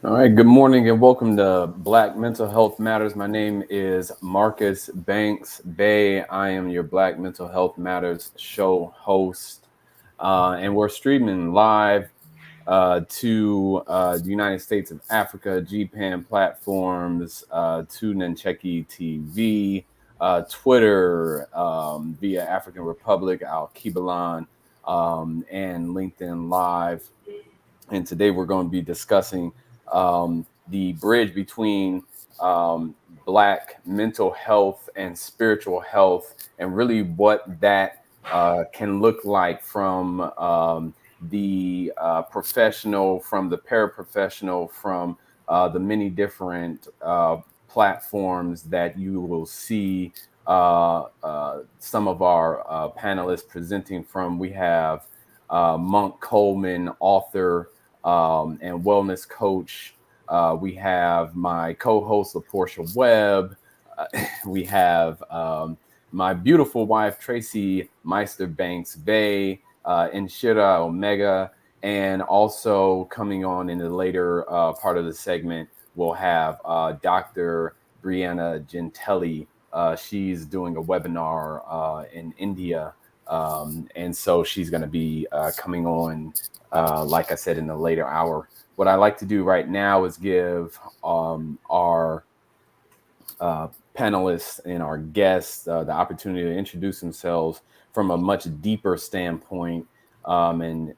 All right, good morning and welcome to Black Mental Health Matters. My name is Marcus Banks Bay. I am your Black Mental Health Matters show host, and we're streaming live to the United States of Africa, GPAN platforms, to Nencheki TV, Twitter, via African Republic, Al Kibalan, and LinkedIn Live. And today we're going to be discussing the bridge between Black mental health and spiritual health, and really what that can look like from the professional, from the paraprofessional, from the many different platforms that you will see some of our panelists presenting from. We have Monk Coleman, author and wellness coach. We have my co-host Laporsha Webb. We have my beautiful wife Tracy Meister Banks Bay, and Shira Omega, and also coming on in the later part of the segment, we'll have Dr. Brianna Gentelli. She's doing a webinar in India. And so she's going to be coming on, like I said, in the later hour. What I like to do right now is give our panelists and our guests the opportunity to introduce themselves from a much deeper standpoint, and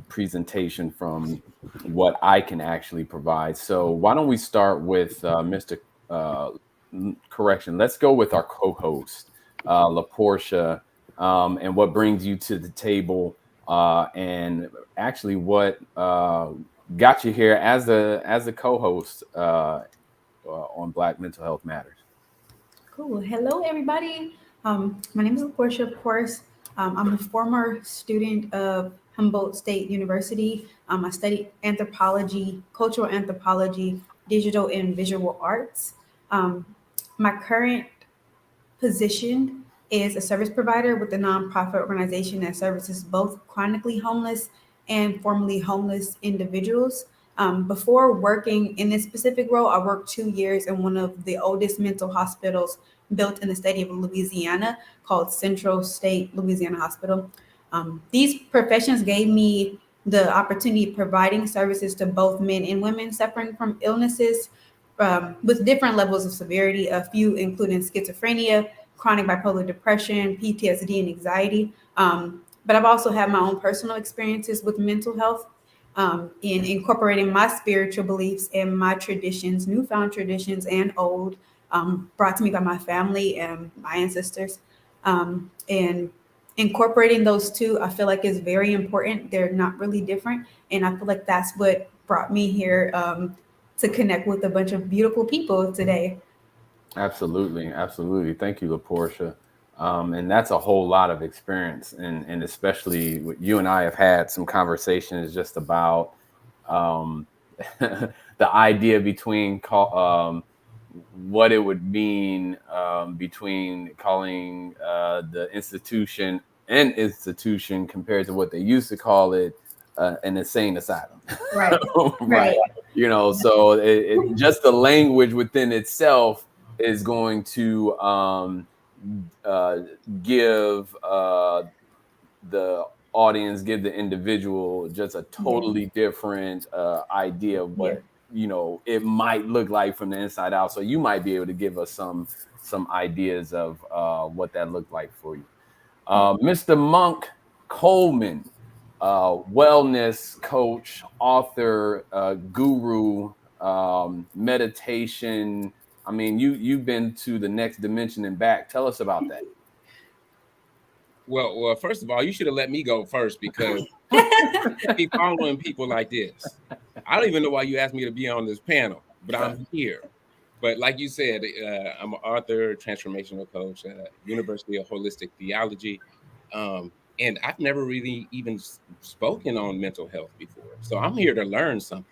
presentation from what I can actually provide. So why don't we start with Mr. Correction. Let's go with our co-host, Laporsha, and what brings you to the table, and actually what got you here as a co-host on Black Mental Health Matters. Cool. Hello, everybody. My name is Laporsha, of course. I'm a former student of Humboldt State University. I studied anthropology, cultural anthropology, digital and visual arts. Um, my current position is a service provider with a nonprofit organization that services both chronically homeless and formerly homeless individuals. Before working in this specific role, I worked 2 years in one of the oldest mental hospitals built in the state of Louisiana called Central State Louisiana Hospital. These professions gave me the opportunity of providing services to both men and women suffering from illnesses with different levels of severity, a few including schizophrenia, chronic bipolar depression, PTSD, and anxiety. But I've also had my own personal experiences with mental health, in incorporating my spiritual beliefs and my traditions, newfound traditions and old, brought to me by my family and my ancestors. And incorporating those two, I feel like is very important. They're not really different. And I feel like that's what brought me here, to connect with a bunch of beautiful people today. Absolutely, absolutely. Thank you, Laporsha. And that's a whole lot of experience, and especially you and I have had some conversations just about um, the idea between what it would mean, between calling the institution an institution compared to what they used to call it, an insane asylum. Right. Right. Right. So just the language within itself is going to uh, give the audience, give the individual just a Yeah. totally different idea of Yeah. what it might look like from the inside out. So you might be able to give us some ideas of what that looked like for you. Mr. Monk Coleman, wellness coach, author, guru, meditation. I mean, you've been to the next dimension and back. Tell us about that. Well, first of all, you should have let me go first because I be following people like this. I don't even know why you asked me to be on this panel, but I'm here. But like you said, I'm an author, transformational coach, University of Holistic Theology, and I've never really even spoken on mental health before. So I'm here to learn something.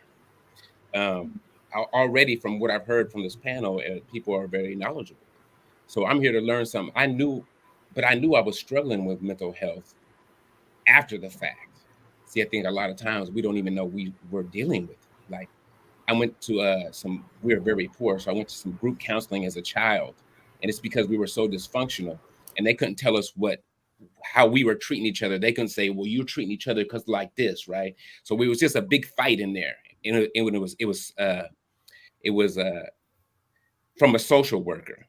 Already from what I've heard from this panel, people are very knowledgeable. So I'm here to learn something. But I knew I was struggling with mental health after the fact. See, I think a lot of times we don't even know we were dealing with it. Like I went to we were very poor, so I went to some group counseling as a child, and it's because we were so dysfunctional, and they couldn't tell us how we were treating each other. They couldn't say, well, you're treating each other because like this, right? So it was just a big fight in there, and it was from a social worker.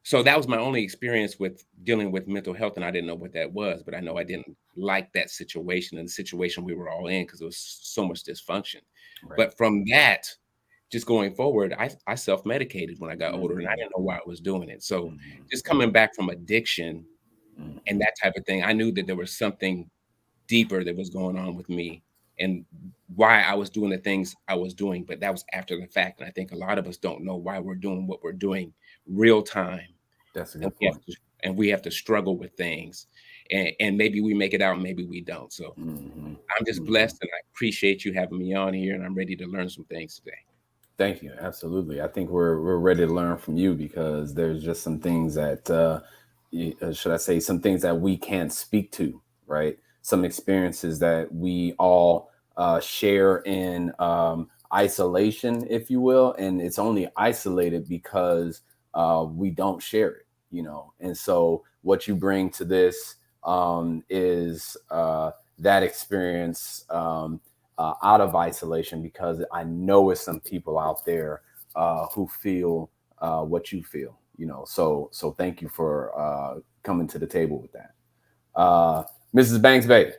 So that was my only experience with dealing with mental health, and I didn't know what that was, but I know I didn't like that situation and the situation we were all in because there was so much dysfunction. Right. But from that, just going forward, I self-medicated when I got older, and I didn't know why I was doing it. So just coming back from addiction and that type of thing, I knew that there was something deeper that was going on with me and why I was doing the things I was doing. But that was after the fact. And I think a lot of us don't know why we're doing what we're doing real time. That's a And good point. we have to struggle with things. And maybe we make it out, maybe we don't. So I'm just blessed, and I appreciate you having me on here, and I'm ready to learn some things today. Thank you. Absolutely. I think we're ready to learn from you because there's just some things that should I say some things that we can't speak to, right? Some experiences that we all share in isolation, if you will, and it's only isolated because we don't share it, you know. And so what you bring to this is that experience out of isolation, because I know it's some people out there who feel what you feel, you know. So thank you for coming to the table with that. Mrs. Banks-Bay.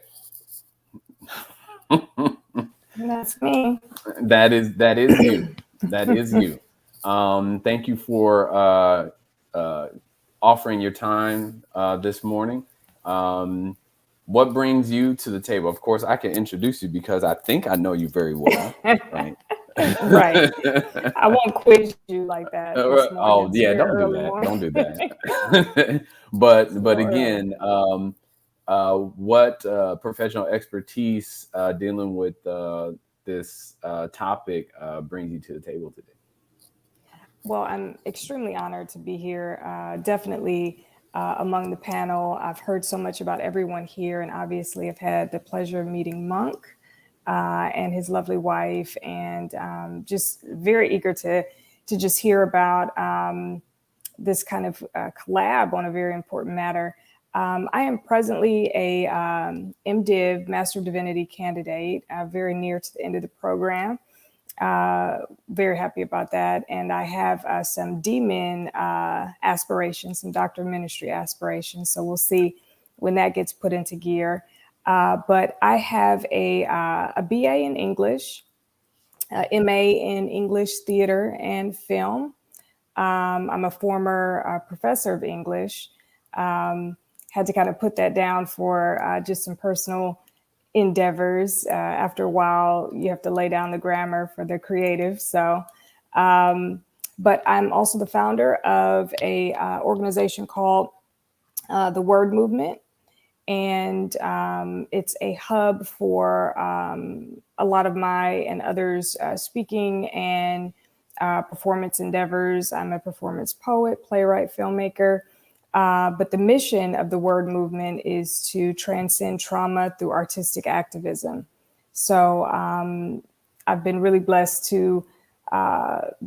That's me. That is you. That is you. Thank you for offering your time this morning. What brings you to the table? Of course, I can introduce you because I think I know you very well, right? Right. I won't quiz you like that this morning. Oh It's yeah, very don't do early that. morning. Don't do that. But again, what professional expertise dealing with this topic brings you to the table today? Well, I'm extremely honored to be here. Definitely among the panel. I've heard so much about everyone here, and obviously I've had the pleasure of meeting Monk and his lovely wife, and just very eager to just hear about this kind of collab on a very important matter. I am presently a M.Div. Master of Divinity candidate, very near to the end of the program. Very happy about that. And I have some D-Min aspirations, some Doctor of Ministry aspirations. So we'll see when that gets put into gear. But I have a BA in English, MA in English theater and film. I'm a former professor of English. Had to kind of put that down for just some personal endeavors. After a while, you have to lay down the grammar for the creative. So, but I'm also the founder of a organization called the Word Movement. And it's a hub for a lot of my and others speaking and performance endeavors. I'm a performance poet, playwright, filmmaker. But the mission of the Word Movement is to transcend trauma through artistic activism. So I've been really blessed to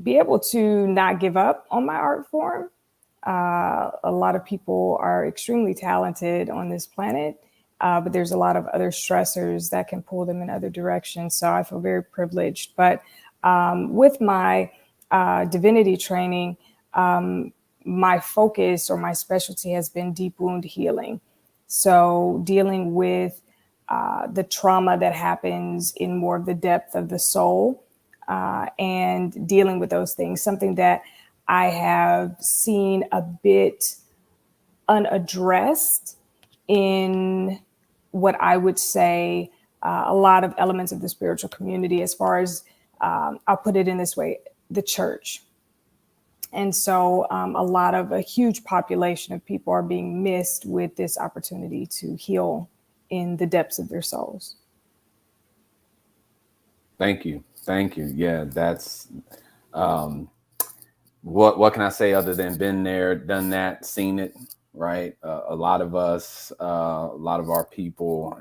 be able to not give up on my art form. A lot of people are extremely talented on this planet, but there's a lot of other stressors that can pull them in other directions. So I feel very privileged. But with my divinity training, my focus or my specialty has been deep wound healing. So dealing with the trauma that happens in more of the depth of the soul and dealing with those things, something that I have seen a bit unaddressed in what I would say a lot of elements of the spiritual community, as far as I'll put it in this way, the church. And so a huge population of people are being missed with this opportunity to heal in the depths of their souls. Thank you. Thank you. Yeah, that's what can I say other than been there, done that, seen it, right? A lot of us, a lot of our people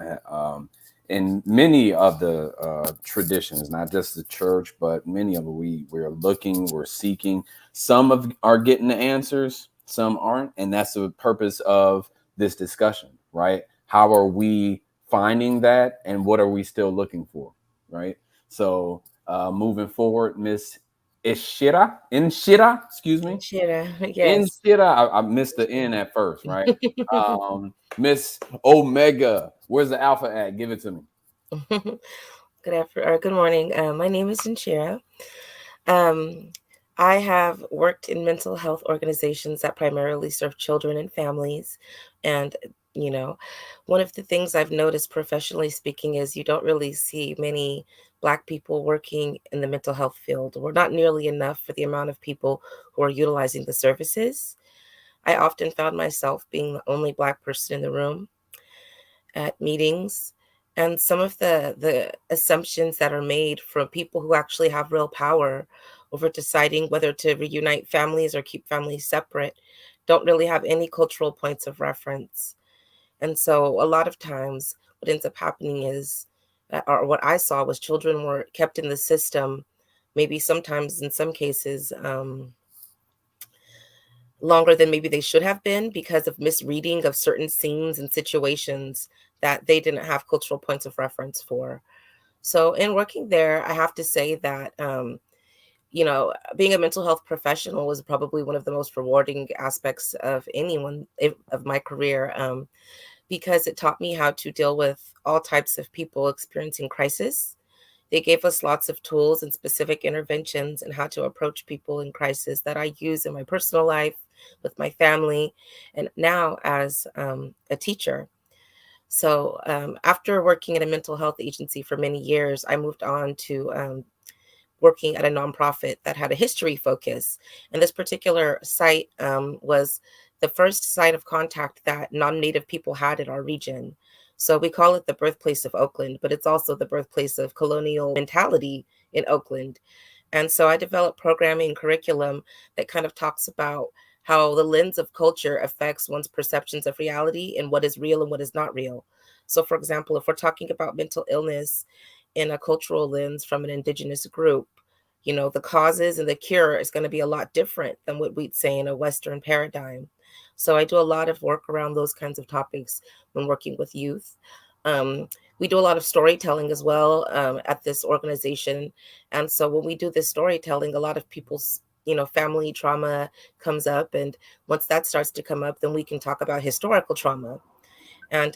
in many of the traditions, not just the church, but many of them, we're looking, we're seeking. Some are getting the answers, some aren't, and that's the purpose of this discussion, right? How are we finding that, and what are we still looking for, right? So moving forward, Miss Inshira, excuse me. Yes. I missed the N at first, right? Miss Omega, where's the alpha at? Give it to me. Good morning. My name is Inshira. Um, I have worked in mental health organizations that primarily serve children and families. And, you know, one of the things I've noticed professionally speaking is you don't really see many Black people working in the mental health field, or not nearly enough for the amount of people who are utilizing the services. I often found myself being the only Black person in the room at meetings, and some of the assumptions that are made from people who actually have real power over deciding whether to reunite families or keep families separate don't really have any cultural points of reference. And so a lot of times what ends up happening is, or what I saw was, children were kept in the system, maybe sometimes in some cases longer than maybe they should have been, because of misreading of certain scenes and situations that they didn't have cultural points of reference for. So in working there, I have to say that, being a mental health professional was probably one of the most rewarding aspects of of my career, because it taught me how to deal with all types of people experiencing crisis. They gave us lots of tools and specific interventions and how to approach people in crisis that I use in my personal life, with my family, and now as a teacher. So after working at a mental health agency for many years, I moved on to working at a nonprofit that had a history focus. And this particular site was the first site of contact that non-Native people had in our region. So we call it the birthplace of Oakland, but it's also the birthplace of colonial mentality in Oakland. And so I developed programming and curriculum that kind of talks about how the lens of culture affects one's perceptions of reality and what is real and what is not real. So, for example, if we're talking about mental illness in a cultural lens from an indigenous group, the causes and the cure is going to be a lot different than what we'd say in a Western paradigm. So I do a lot of work around those kinds of topics when working with youth. Um, we do a lot of storytelling as well at this organization. And so when we do this storytelling, a lot of people's family trauma comes up. And once that starts to come up, then we can talk about historical trauma. And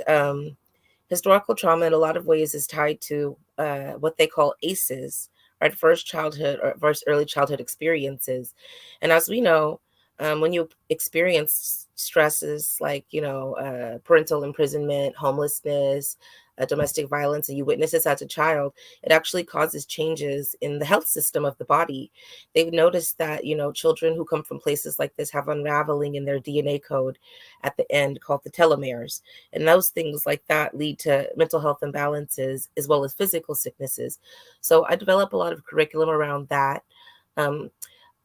historical trauma in a lot of ways is tied to what they call ACEs, adverse childhood or adverse early childhood experiences. And as we know, when you experience stresses like, parental imprisonment, homelessness, domestic violence, and you witness this as a child, it actually causes changes in the health system of the body. They've noticed that, children who come from places like this have unraveling in their DNA code at the end called the telomeres. And those things like that lead to mental health imbalances as well as physical sicknesses. So I develop a lot of curriculum around that. Um,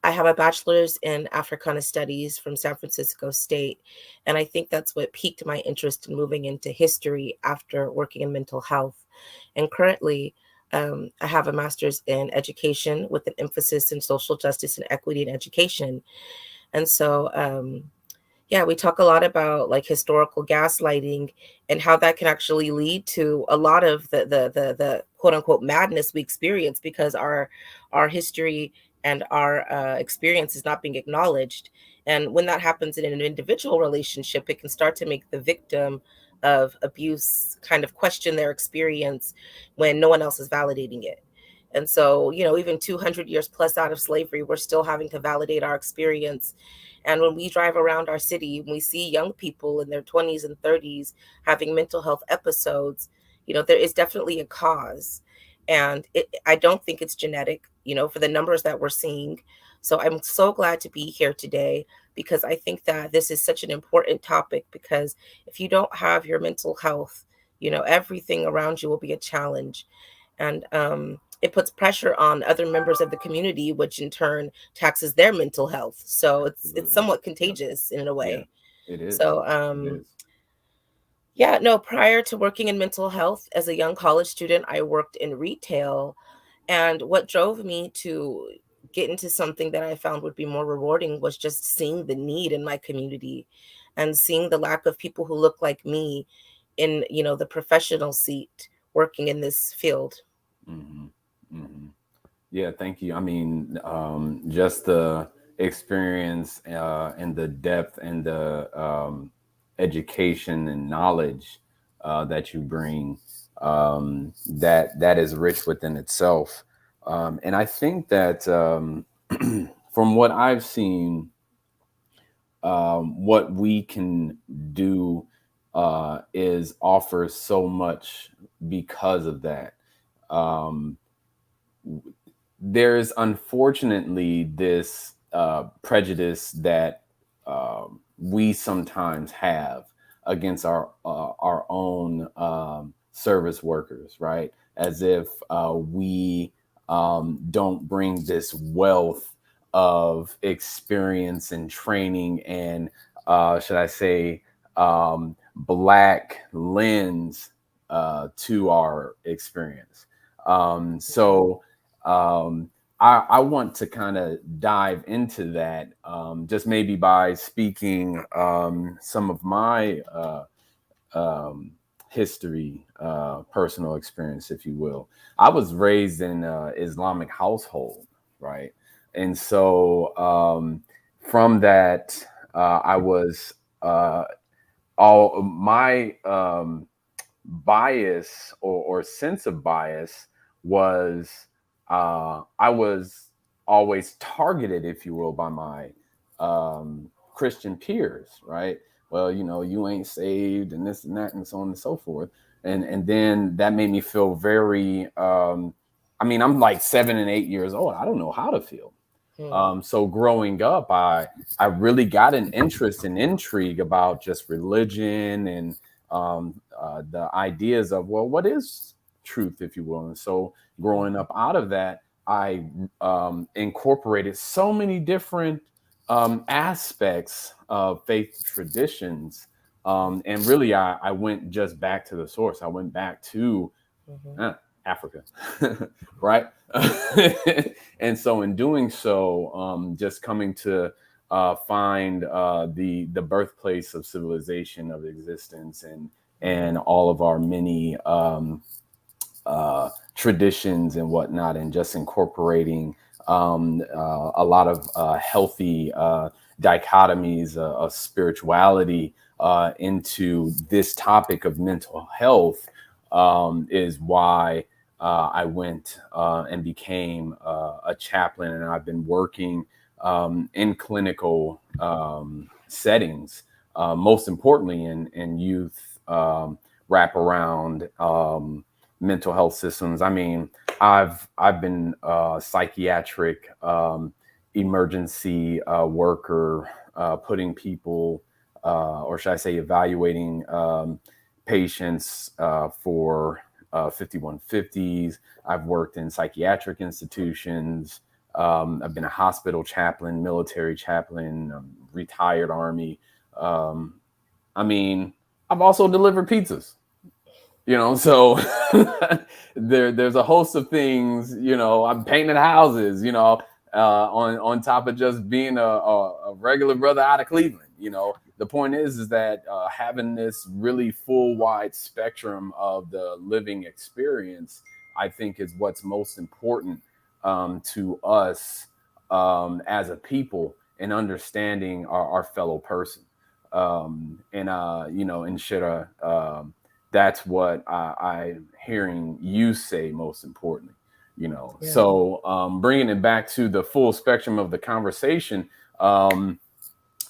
I have a bachelor's in Africana Studies from San Francisco State. And I think that's what piqued my interest in moving into history after working in mental health. And currently, I have a master's in education with an emphasis in social justice and equity in education. And so, yeah, we talk a lot about like historical gaslighting and how that can actually lead to a lot of the quote unquote madness we experience because our history and our experience is not being acknowledged. And when that happens in an individual relationship, it can start to make the victim of abuse kind of question their experience when no one else is validating it. And so, even 200 years plus out of slavery, we're still having to validate our experience. And when we drive around our city, we see young people in their 20s and 30s having mental health episodes, there is definitely a cause. And I don't think it's genetic, for the numbers that we're seeing. So I'm so glad to be here today because I think that this is such an important topic, because if you don't have your mental health, everything around you will be a challenge. And it puts pressure on other members of the community, which in turn taxes their mental health. So it's Absolutely. somewhat contagious in a Yeah, way. it is. So It is. Yeah, no, prior to working in mental health as a young college student, I worked in retail. And what drove me to get into something that I found would be more rewarding was just seeing the need in my community and seeing the lack of people who look like me in, the professional seat working in this field. Hmm. Hmm. Yeah, thank you. I mean, just the experience and the depth and the education and knowledge that you bring, that is rich within itself. And I think that from what I've seen, what we can do is offer so much because of that. Um, there's unfortunately this prejudice that we sometimes have against our own service workers, right? As if we don't bring this wealth of experience and training and should I say black lens to our experience. So I want to kind of dive into that, just maybe by speaking some of my um, history, personal experience, if you will. I was raised in an Islamic household, right? And so from that, I was all my bias or sense of bias was I was always targeted, if you will, by my Christian peers, right? Well, you ain't saved and this and that and so on and so forth. And then that made me feel very I mean, I'm like 7 and 8 years old. I don't know how to feel. Hmm. So growing up, I really got an interest and intrigue about just religion and the ideas of, well, what is truth, if you will. And so growing up out of that, I incorporated so many different aspects of faith traditions. And really, I went just back to the source. I went back to Hmm. Africa, right? And so, in doing so, just coming to find the birthplace of civilization, of existence, and all of our many traditions and whatnot, and just incorporating a lot of healthy dichotomies of spirituality into this topic of mental health is why I went and became a chaplain, and I've been working in clinical settings, most importantly in youth wraparound mental health systems. I mean, I've been psychiatric emergency worker, putting people, or should I say, evaluating patients for 5150s. I've worked in psychiatric institutions. I've been a hospital chaplain, military chaplain, retired Army. Um, I mean, I've also delivered pizzas. So there's a host of things. I'm painting houses, on top of just being a regular brother out of Cleveland. The point is that having this really full wide spectrum of the living experience, I think, is what's most important to us as a people, in understanding our fellow person. And Shira, that's what I'm hearing you say most importantly. Yeah. So bringing it back to the full spectrum of the conversation,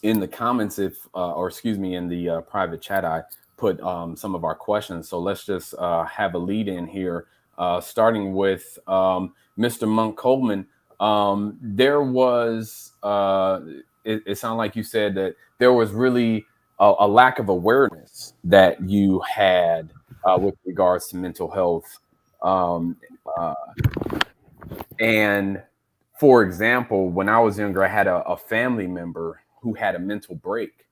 in the comments, or excuse me, in the private chat, I put some of our questions. So let's just have a lead in here, starting with Mr. Monk Coleman. There was, it sounded like you said that there was really a lack of awareness that you had with regards to mental health. Um, uh, and for example, when I was younger, I had a family member who had a mental break.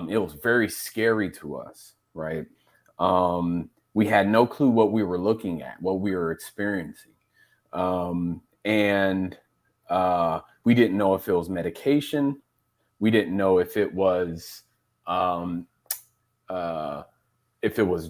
It was very scary to us, right? We had no clue what we were looking at, what we were experiencing. And we didn't know if it was medication. We didn't know if it was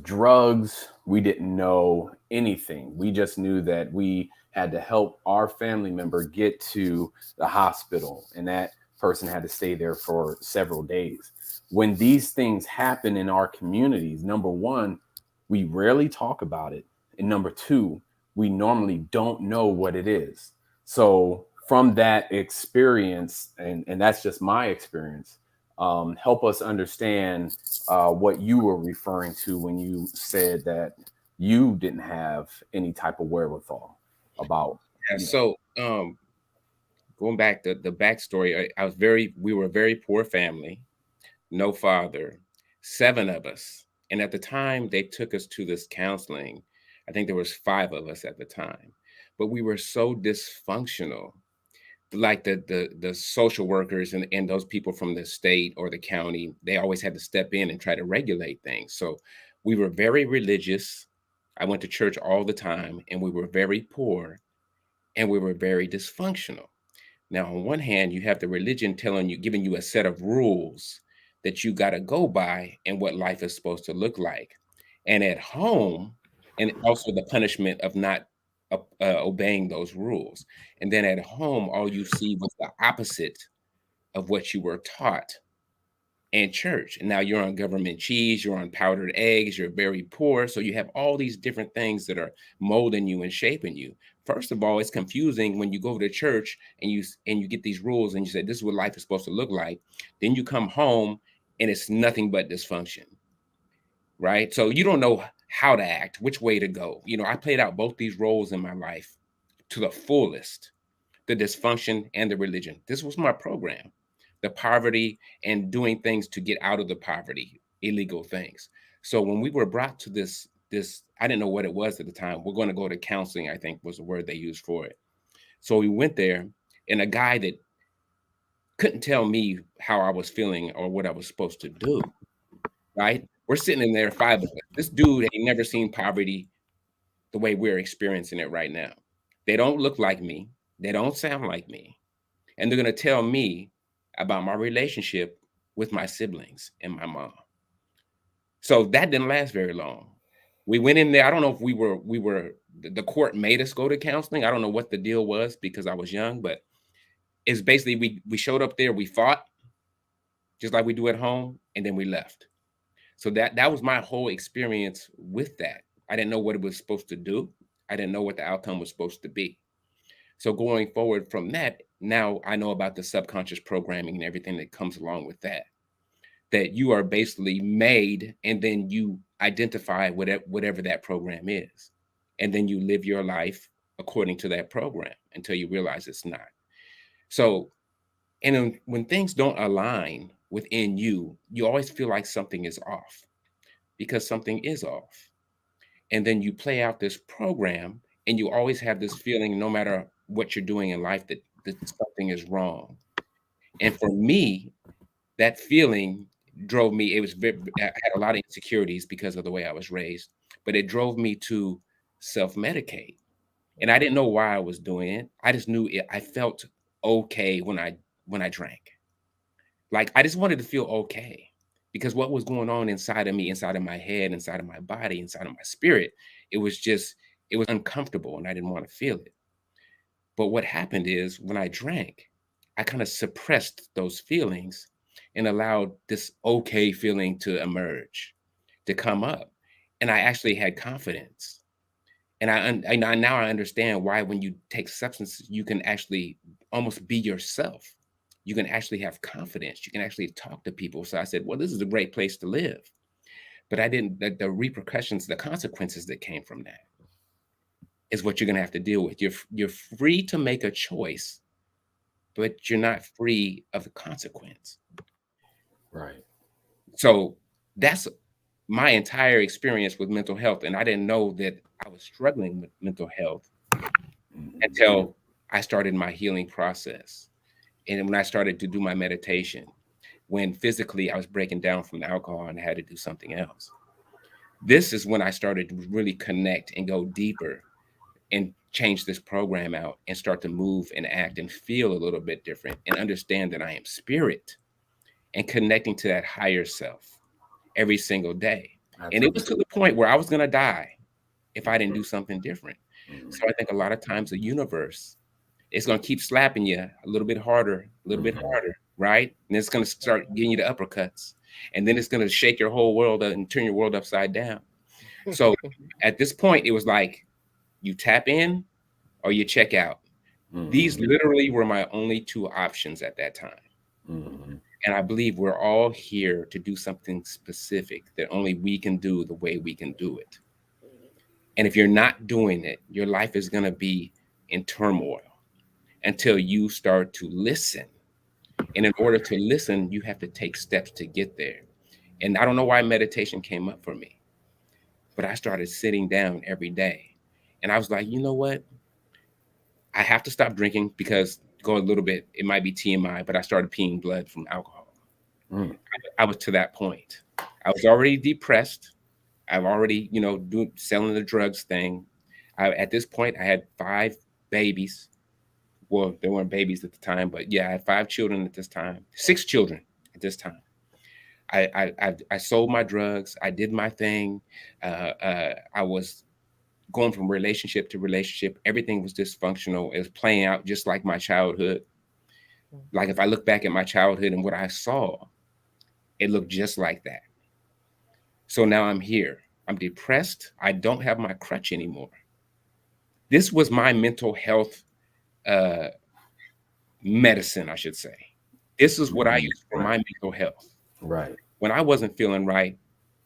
drugs. We didn't know anything. We just knew that we had to help our family member get to the hospital, and that person had to stay there for several days. When these things happen in our communities, number one, we rarely talk about it. And number two, we normally don't know what it is. So from that experience, and that's just my experience, help us understand what you were referring to when you said that you didn't have any type of wherewithal about. Yeah, so going back to the backstory, we were a very poor family, no father, 7 of us. And at the time they took us to this counseling, I think there was 5 of us at the time, but we were so dysfunctional. Like the social workers and those people from the state or the county, they always had to step in and try to regulate things. So we were very religious. I went to church all the time, and we were very poor, and we were very dysfunctional. Now, on one hand, you have the religion telling you, giving you a set of rules that you got to go by and what life is supposed to look like. And at home, and also the punishment of not obeying those rules. And then at home, all you see was the opposite of what you were taught in church. And now you're on government cheese, you're on powdered eggs, you're very poor. So you have all these different things that are molding you and shaping you. First of all, it's confusing when you go to church and you get these rules and you say, this is what life is supposed to look like. Then you come home and it's nothing but dysfunction, right? So you don't know how to act, which way to go. I played out both these roles in my life to the fullest, the dysfunction and the religion. This was my program, the poverty and doing things to get out of the poverty, illegal things. So when we were brought to this, I didn't know what it was at the time. We're going to go to counseling, I think was the word they used for it. So we went there, and a guy that couldn't tell me how I was feeling or what I was supposed to do, right? We're sitting in there, 5 of us. This dude ain't never seen poverty the way we're experiencing it right now. They don't look like me. They don't sound like me. And they're going to tell me about my relationship with my siblings and my mom. So that didn't last very long. We went in there. I don't know if we were, the court made us go to counseling. I don't know what the deal was because I was young, but it's basically, we showed up there, we fought just like we do at home, and then we left. So that was my whole experience with that. I didn't know what it was supposed to do. I didn't know what the outcome was supposed to be. So going forward from that, now I know about the subconscious programming and everything that comes along with that, that you are basically made, and then you identify whatever that program is. And then you live your life according to that program until you realize it's not. So, and then when things don't align within you, you always feel like something is off because something is off. And then you play out this program, and you always have this feeling, no matter what you're doing in life, that something is wrong. And for me, that feeling drove me. I had a lot of insecurities because of the way I was raised, but it drove me to self-medicate. And I didn't know why I was doing it. I just knew it. I felt okay when I drank. Like I just wanted to feel okay, because what was going on inside of me, inside of my head, inside of my body, inside of my spirit, it was uncomfortable, and I didn't want to feel it. But what happened is when I drank, I kind of suppressed those feelings and allowed this okay feeling to emerge, to come up. And I actually had confidence. And now I understand why when you take substances, you can actually almost be yourself. You can actually have confidence. You can actually talk to people. So I said, well, this is a great place to live. But I didn't, the repercussions, the consequences that came from that is what you're going to have to deal with. You're free to make a choice, but you're not free of the consequence. Right. So that's my entire experience with mental health. And I didn't know that I was struggling with mental health until I started my healing process. And when I started to do my meditation, when physically I was breaking down from the alcohol and I had to do something else. This is when I started to really connect and go deeper and change this program out and start to move and act and feel a little bit different and understand that I am spirit and connecting to that higher self every single day. Absolutely. And it was to the point where I was going to die if I didn't do something different. So I think a lot of times the universe is going to keep slapping you a little bit harder, right? And it's going to start getting you the uppercuts. And then it's going to shake your whole world and turn your world upside down. So at this point, it was like you tap in or you check out. These literally were my only two options at that time. And I believe we're all here to do something specific that only we can do the way we can do it. And if you're not doing it, your life is going to be in turmoil until you start to listen. And in order to listen, you have to take steps to get there. And I don't know why meditation came up for me, but I started sitting down every day. And I was like, you know what? I have to stop drinking because go a little bit, it might be TMI, but I started peeing blood from alcohol. I was to that point. I was already depressed. I've already, selling the drugs thing. At this point, I had 5 babies. Well, they weren't babies at the time, but yeah, I had 5 children at this time, 6 children at this time. I sold my drugs. I did my thing. I was going from relationship to relationship. Everything was dysfunctional. It was playing out just like my childhood. Like if I look back at my childhood and what I saw, it looked just like that. So now I'm here. I'm depressed. I don't have my crutch anymore. This was my mental health medicine, I should say. This is what I used for my mental health. Right. When I wasn't feeling right,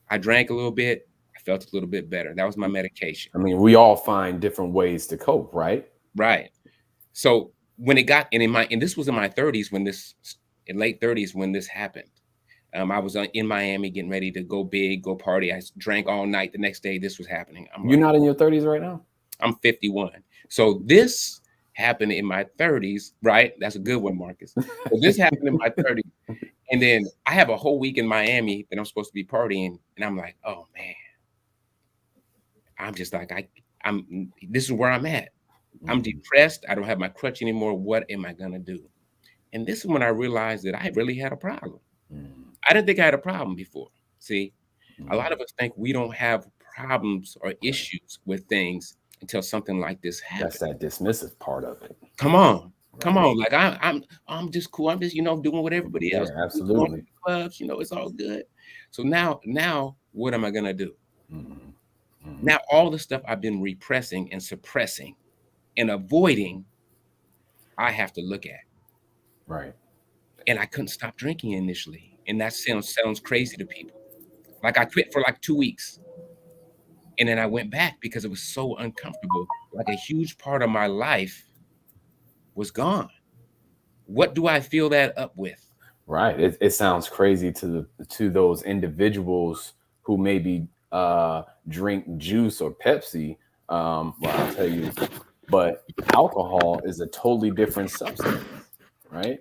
I drank a little bit. I felt a little bit better. That was my medication. I mean, we all find different ways to cope, right? Right. So when it got, and this was in my 30s in late 30s when this happened. I was in Miami getting ready to go big, go party. I drank all night. The next day, this was happening. You're not in your 30s right now? I'm 51. So this happened in my 30s, right? That's a good one, Marcus. So this happened in my 30s. And then I have a whole week in Miami that I'm supposed to be partying. And I'm like, oh, man. I'm just like, this is where I'm at. I'm depressed. I don't have my crutch anymore. What am I going to do? And this is when I realized that I really had a problem. I didn't think I had a problem before. See, a lot of us think we don't have problems or issues with things until something like this happens. That's that dismissive part of it. Come on. Like I'm just cool. I'm just, doing what everybody else. Yeah, absolutely. Clubs, it's all good. So now what am I going to do? Now, all the stuff I've been repressing and suppressing and avoiding, I have to look at. Right. And I couldn't stop drinking initially. And that sounds crazy to people. Like I quit for like 2 weeks. And then I went back because it was so uncomfortable. Like a huge part of my life was gone. What do I fill that up with? Right. It sounds crazy to those individuals who maybe drink juice or Pepsi. Well, I'll tell you, but alcohol is a totally different substance, right?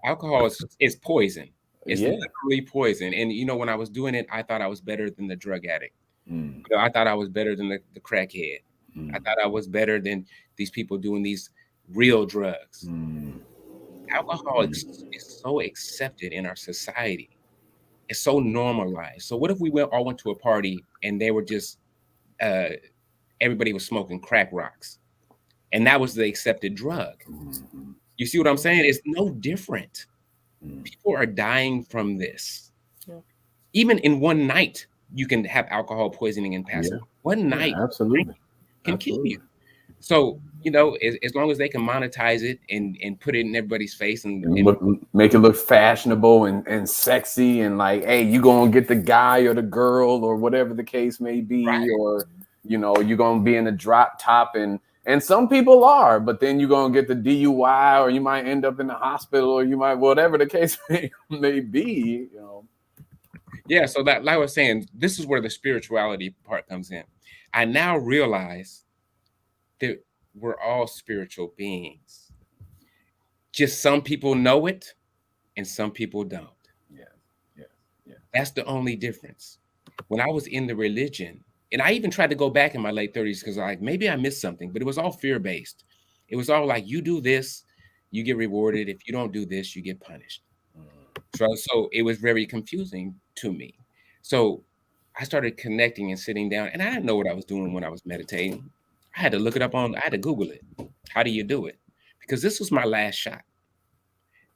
Alcohol is poison. It's literally poison. And when I was doing it, I thought I was better than the drug addict. I thought I was better than the crackhead. I thought I was better than these people doing these real drugs. Alcohol is so accepted in our society. It's so normalized. So what if we all went to a party and they were just everybody was smoking crack rocks, and that was the accepted drug? You see what I'm saying? It's no different. People are dying from this. Even in one night, you can have alcohol poisoning and pass away. One night absolutely can kill you. So, as long as they can monetize it and put it in everybody's face and make it look fashionable and sexy and like, hey, you gonna get the guy or the girl or whatever the case may be, right. Or you're gonna be in a drop top and some people are, but then you're gonna get the DUI or you might end up in the hospital or you might whatever the case may be. Yeah, so that, like I was saying, this is where the spirituality part comes in. I now realize that we're all spiritual beings. Just some people know it and some people don't. Yeah. That's the only difference. when I was in the religion, and I even tried to go back in my late 30s because like maybe I missed something, but it was all fear-based. It was all like, you do this, you get rewarded. If you don't do this, you get punished. So it was very confusing to me. So I started connecting and sitting down, and I didn't know what I was doing when I was meditating. I had to look it up I had to Google it. How do you do it? Because this was my last shot.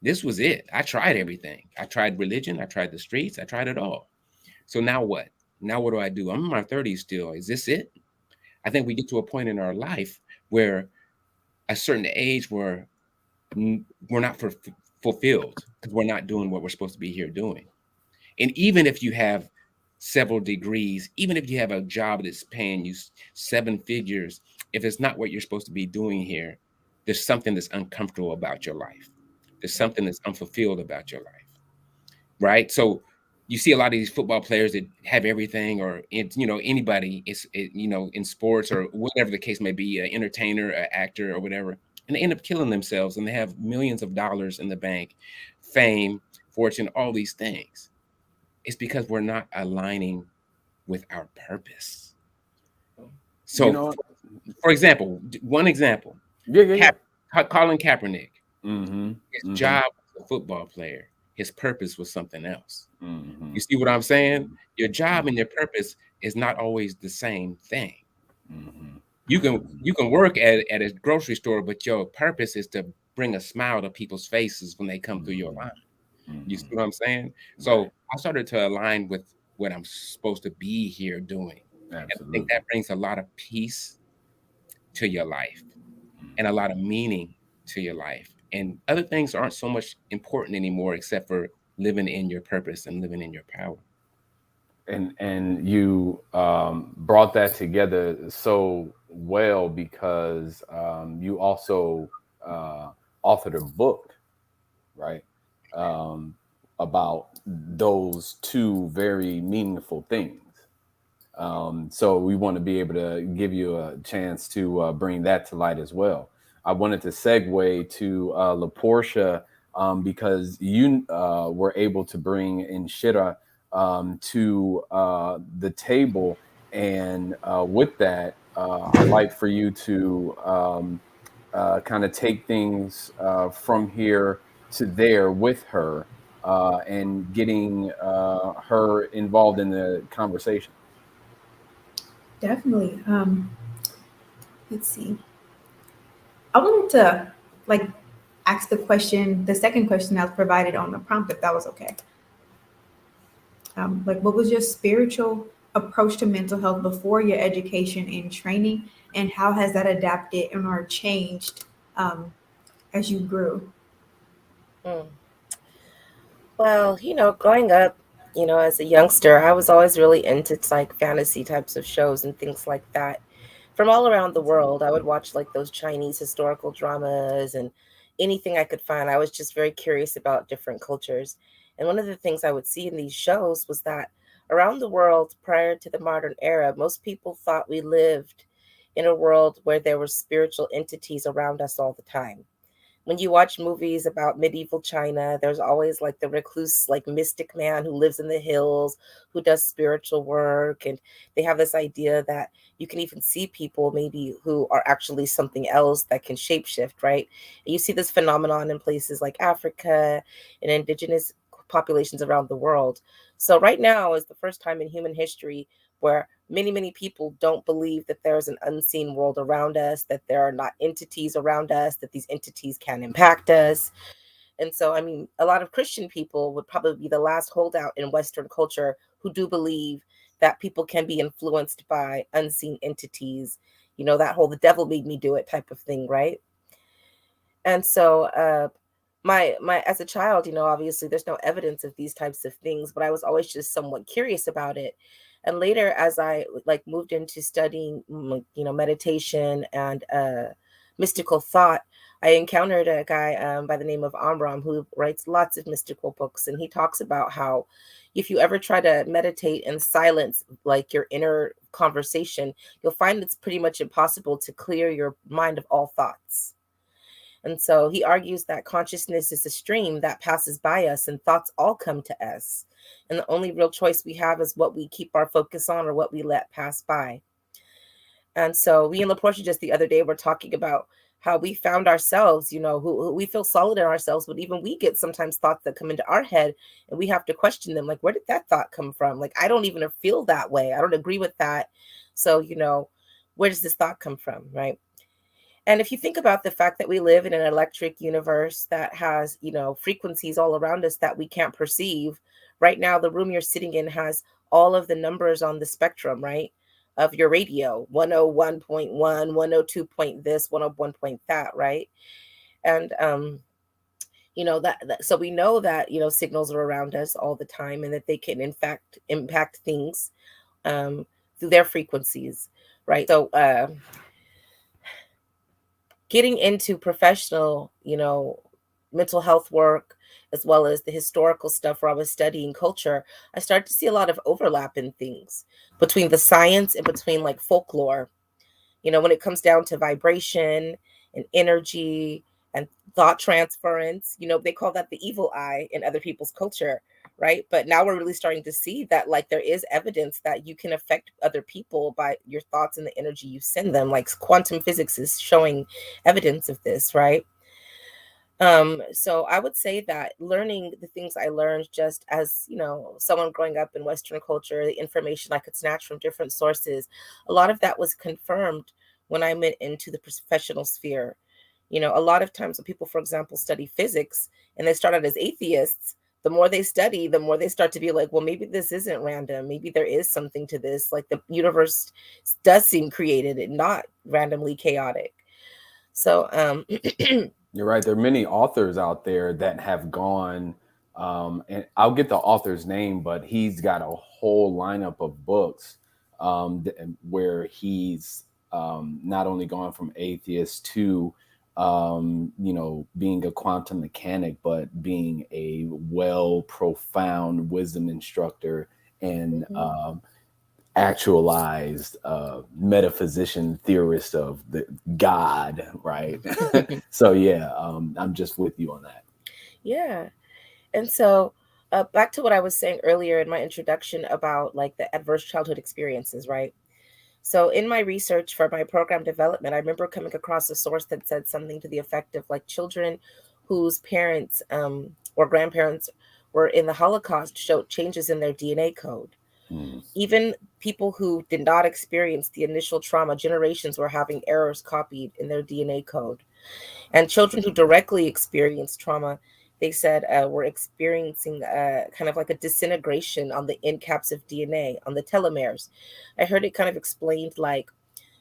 This was it. I tried everything. I tried religion. I tried the streets. I tried it all. So now what? Now what do I do? I'm in my 30s still. Is this it? I think we get to a point in our life where a certain age where we're not fulfilled because we're not doing what we're supposed to be here doing. And even if you have several degrees, even if you have a job that's paying you 7 figures, if it's not what you're supposed to be doing here, there's something that's uncomfortable about your life. There's something that's unfulfilled about your life, right? So you see a lot of these football players that have everything, or anybody is in sports or whatever the case may be, an entertainer, an actor, or whatever, and they end up killing themselves, and they have millions of dollars in the bank, fame, fortune, all these things. It's because we're not aligning with our purpose. So, for example, one example, Colin Kaepernick, his job was a football player. His purpose was something else. You see what I'm saying? Your job and your purpose is not always the same thing. You can work at a grocery store, but your purpose is to bring a smile to people's faces when they come through your line. You see what I'm saying? So I started to align with what I'm supposed to be here doing. And I think that brings a lot of peace to your life and a lot of meaning to your life. And other things aren't so much important anymore, except for living in your purpose and living in your power. And you brought that together so well because you also authored a book, right? About those two very meaningful things. So we want to be able to give you a chance to bring that to light as well. I wanted to segue to Laporsha because you were able to bring in Shira to the table. And with that, I'd like for you to kind of take things from here to there with her and getting her involved in the conversation. Definitely. Let's see. I wanted to like ask the second question that was provided on the prompt, if that was okay. Like, what was your spiritual approach to mental health before your education and training, and how has that adapted and or changed as you grew? Mm. Well, growing up, as a youngster, I was always really into like fantasy types of shows and things like that. From all around the world, I would watch like those Chinese historical dramas and anything I could find. I was just very curious about different cultures. And one of the things I would see in these shows was that around the world prior to the modern era, most people thought we lived in a world where there were spiritual entities around us all the time. When you watch movies about medieval China, there's always like the recluse, like mystic man who lives in the hills, who does spiritual work. And they have this idea that you can even see people maybe who are actually something else that can shapeshift, right? And you see this phenomenon in places like Africa and indigenous populations around the world. So right now is the first time in human history where many people don't believe that there's an unseen world around us, that there are not entities around us, that these entities can impact us. And so, I mean, a lot of Christian people would probably be the last holdout in Western culture who do believe that people can be influenced by unseen entities, that whole the devil made me do it type of thing, right? And so my as a child, obviously there's no evidence of these types of things, but I was always just somewhat curious about it. And later, as I like moved into studying, meditation and mystical thought, I encountered a guy by the name of Amram who writes lots of mystical books, and he talks about how if you ever try to meditate in silence, like your inner conversation, you'll find it's pretty much impossible to clear your mind of all thoughts. And so he argues that consciousness is a stream that passes by us and thoughts all come to us. And the only real choice we have is what we keep our focus on or what we let pass by. And so we and Laporsha just the other day were talking about how we found ourselves, who we feel solid in ourselves, but even we get sometimes thoughts that come into our head and we have to question them. Like, where did that thought come from? Like, I don't even feel that way. I don't agree with that. So, where does this thought come from? Right. And if you think about the fact that we live in an electric universe that has, frequencies all around us that we can't perceive, right now, the room you're sitting in has all of the numbers on the spectrum, right, of your radio, 101.1, 102 point this, 101 point that, right? And, so we know that, signals are around us all the time and that they can, in fact, impact things through their frequencies, right? So, getting into professional, mental health work, as well as the historical stuff where I was studying culture, I started to see a lot of overlap in things between the science and between like folklore. When it comes down to vibration and energy and thought transference, they call that the evil eye in other people's culture, right? But now we're really starting to see that like there is evidence that you can affect other people by your thoughts and the energy you send them. Like quantum physics is showing evidence of this, right? So I would say that learning the things I learned just as, someone growing up in Western culture, the information I could snatch from different sources, a lot of that was confirmed when I went into the professional sphere. A lot of times when people, for example, study physics and they start out as atheists, the more they study, the more they start to be like, well, maybe this isn't random. Maybe there is something to this. Like the universe does seem created and not randomly chaotic. So, You're right. There are many authors out there that have gone, and I'll get the author's name, but he's got a whole lineup of books where he's not only gone from atheist to, being a quantum mechanic, but being a profound wisdom instructor and actualized metaphysician theorist of the God, right? So yeah, I'm just with you on that. Yeah. And so back to what I was saying earlier in my introduction about like the adverse childhood experiences, right? So in my research for my program development, I remember coming across a source that said something to the effect of like children whose parents or grandparents were in the Holocaust showed changes in their DNA code. Even people who did not experience the initial trauma, generations were having errors copied in their DNA code. And children who directly experienced trauma, they said, were experiencing kind of like a disintegration on the end caps of DNA, on the telomeres. I heard it kind of explained like,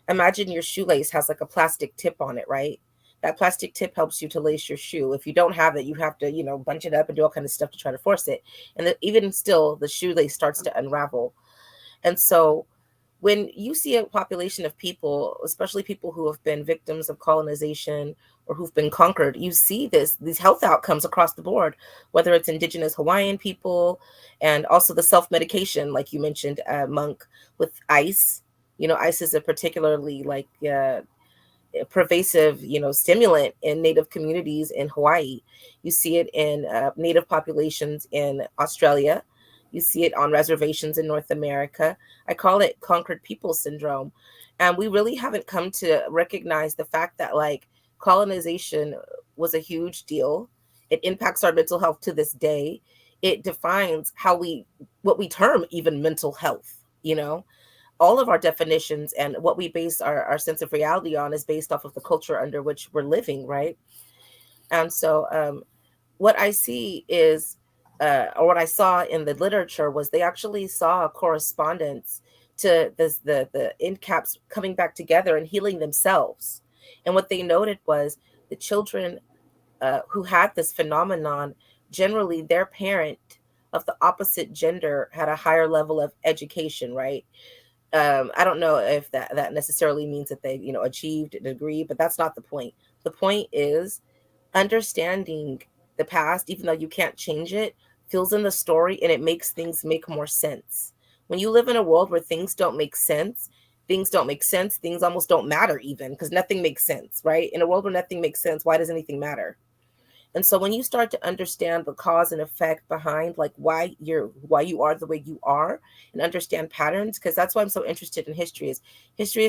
imagine your shoelace has like a plastic tip on it, right? That plastic tip helps you to lace your shoe. If you don't have it, you have to, bunch it up and do all kind of stuff to try to force it. And even still, the shoelace starts to unravel. And so when you see a population of people, especially people who have been victims of colonization or who've been conquered, you see these health outcomes across the board, whether it's indigenous Hawaiian people and also the self-medication, like you mentioned, Monk, with ice. Ice is a particularly like pervasive, stimulant in Native communities in Hawaii. You see it in Native populations in Australia. You see it on reservations in North America. I call it conquered people syndrome. And we really haven't come to recognize the fact that like colonization was a huge deal. It impacts our mental health to this day. It defines what we term even mental health, all of our definitions and what we base our sense of reality on is based off of the culture under which we're living, right? And so what I see is, or what I saw in the literature was they actually saw a correspondence to the end caps coming back together and healing themselves. And what they noted was the children who had this phenomenon, generally their parent of the opposite gender had a higher level of education, right? I don't know if that necessarily means that they, achieved a degree, but that's not the point. The point is understanding the past, even though you can't change it, fills in the story and it makes things make more sense. When you live in a world where things don't make sense, things don't make sense. Things almost don't matter even, because nothing makes sense, right? In a world where nothing makes sense, why does anything matter? And so when you start to understand the cause and effect behind like why you are the way you are, and understand patterns, because that's why I'm so interested in history. Is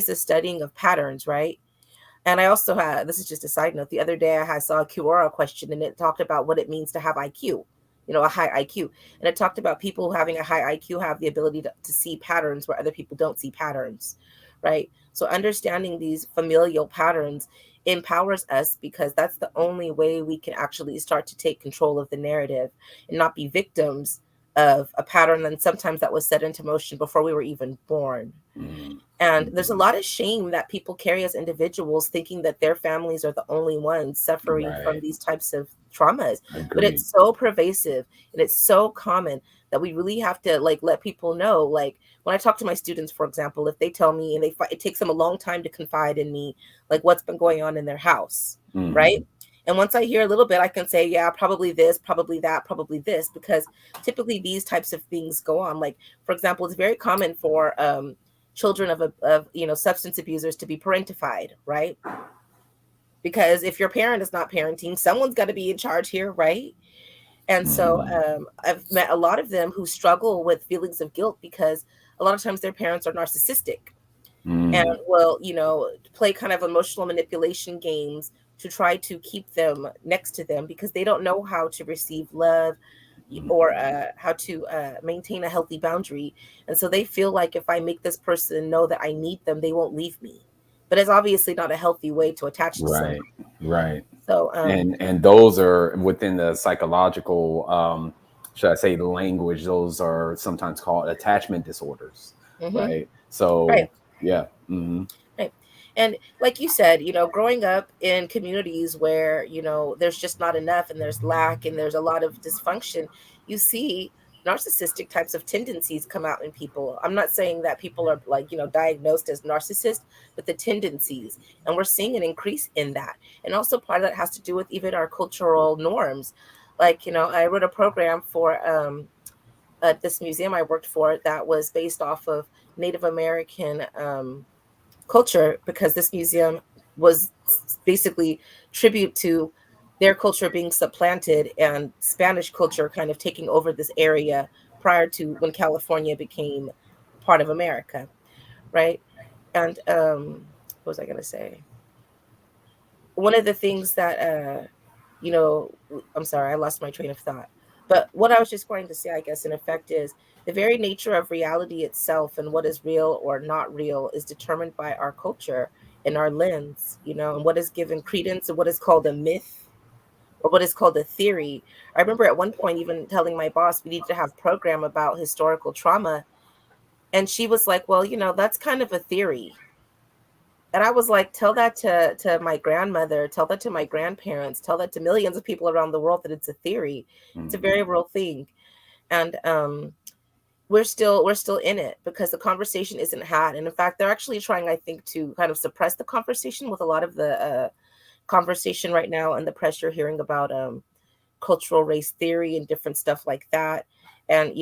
the studying of patterns, right? And I also had, this is just a side note, the other day I saw a Quora question, and it talked about what it means to have IQ, a high IQ. And it talked about people having a high IQ have the ability to see patterns where other people don't see patterns, right? So understanding these familial patterns empowers us, because that's the only way we can actually start to take control of the narrative and not be victims of a pattern, and sometimes that was set into motion before we were even born. And there's a lot of shame that people carry as individuals, thinking that their families are the only ones suffering from these types of traumas. But it's so pervasive and it's so common that we really have to like let people know. Like when I talk to my students, for example, if they tell me, and it takes them a long time to confide in me, like what's been going on in their house, right? And once I hear a little bit, I can say, yeah, probably this, probably that, probably this, because typically these types of things go on. Like, for example, it's very common for children of substance abusers to be parentified, right? Because if your parent is not parenting, someone's got to be in charge here, right? And so I've met a lot of them who struggle with feelings of guilt because a lot of times their parents are narcissistic and will, play kind of emotional manipulation games to try to keep them next to them, because they don't know how to receive love or how to maintain a healthy boundary. And so they feel like if I make this person know that I need them, they won't leave me. But it's obviously not a healthy way to attach to someone. Right. So and those are within the psychological should I say language, those are sometimes called attachment disorders. Right. So right. yeah. Right. And like you said, growing up in communities where, there's just not enough and there's lack and there's a lot of dysfunction, you see narcissistic types of tendencies come out in people. I'm not saying that people are like, diagnosed as narcissists, but the tendencies. And we're seeing an increase in that. And also part of that has to do with even our cultural norms. Like, I wrote a program for this museum I worked for that was based off of Native American culture, because this museum was basically tribute to their culture being supplanted and Spanish culture kind of taking over this area prior to when California became part of America, right? And what was I going to say? One of the things that I'm sorry, I lost my train of thought. But what I was just going to say, I guess, in effect, is the very nature of reality itself and what is real or not real is determined by our culture and our lens, and what is given credence and what is called a myth or what is called a theory. I remember at one point even telling my boss we need to have a program about historical trauma. And she was like, well, that's kind of a theory. And I was like, tell that to my grandmother, tell that to my grandparents, tell that to millions of people around the world that it's a theory. It's a very real thing. And we're still in it because the conversation isn't had. And in fact, they're actually trying, I think, to kind of suppress the conversation with a lot of the conversation right now and the press you're hearing about cultural race theory and different stuff like that. And,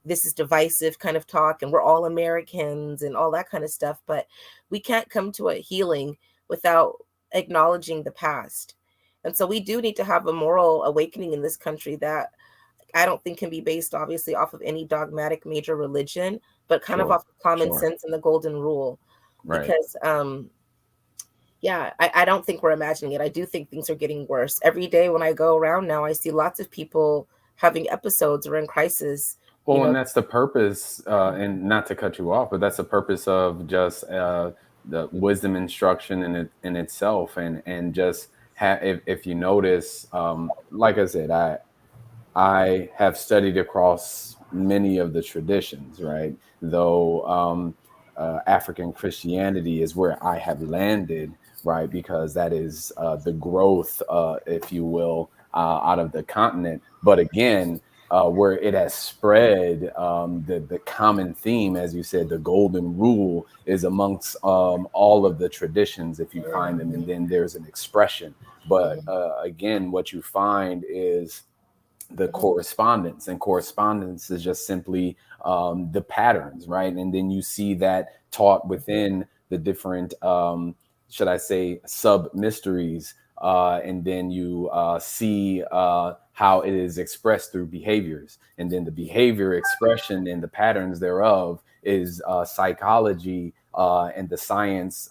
this is divisive kind of talk and we're all Americans and all that kind of stuff. But we can't come to a healing without acknowledging the past. And so we do need to have a moral awakening in this country that I don't think can be based, obviously, off of any dogmatic major religion, but kind of off of common sense and the golden rule. Because, I don't think we're imagining it. I do think things are getting worse. Every day when I go around now, I see lots of people having episodes or in crisis. Well, and that's the purpose, and not to cut you off, but that's the purpose of just the wisdom instruction in itself, and just if you notice, like I said, I have studied across many of the traditions, right? Though African Christianity is where I have landed, right? Because that is the growth, if you will, out of the continent. But again, where it has spread, the common theme, as you said, the golden rule is amongst all of the traditions, if you find them, and then there's an expression. But again, what you find is the correspondence, and correspondence is just simply the patterns, right? And then you see that taught within the different, should I say, sub mysteries, and then you see how it is expressed through behaviors, and then the behavior expression and the patterns thereof is psychology and the science